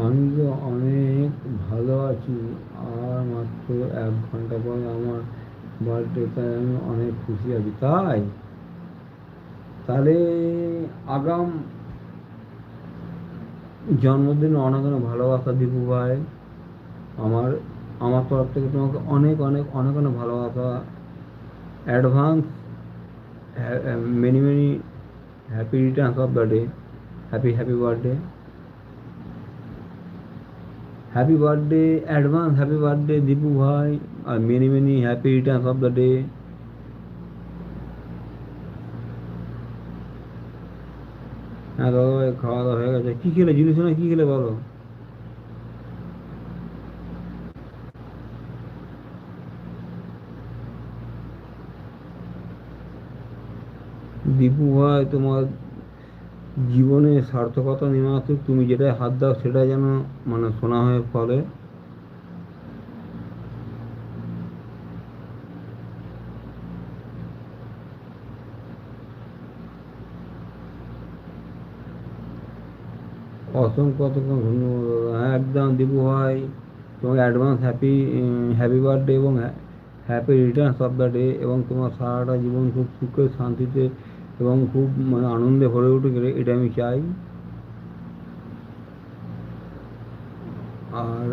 আমি তো অনেক ভালো আছি। আর মাত্র 1 ঘন্টা পরে আমার বার্থডে, তাই আমি অনেক খুশি আছি। তাই তাহলে আগাম জন্মদিনে অনেক অনেক ভালোবাসা দীপু ভাই। আমার আমার তরফ থেকে তোমাকে অনেক অনেক অনেক অনেক ভালোবাসা, advance, many many happy returns of the day. Happy happy birthday, happy birthday, advance happy birthday Dipu ভাই। আর many many happy returns of the day. হ্যাঁ দাদা ভাই, খাওয়া দাওয়া হয়ে গেছে। কি খেলে জিনিস না, কি খেলে বলো? দীপু ভাই, তোমার জীবনে সার্থকতা নেমে আসুক, তুমি যেটায় হাত দাও সেটা যেন মানে সোনা হয়ে ফলে। অসংখ্য অসংখ্য ধন্যবাদ দাদা। হ্যাঁ একদম দীপু ভাই, তোমাকে অ্যাডভান্স হ্যাপি হ্যাপি বার্থডে এবং happy returns of the day, এবং তোমার সারাটা জীবন খুব সুখে শান্তিতে এবং খুব মানে আনন্দে ভরে উঠুক, এটা আমি চাই। আর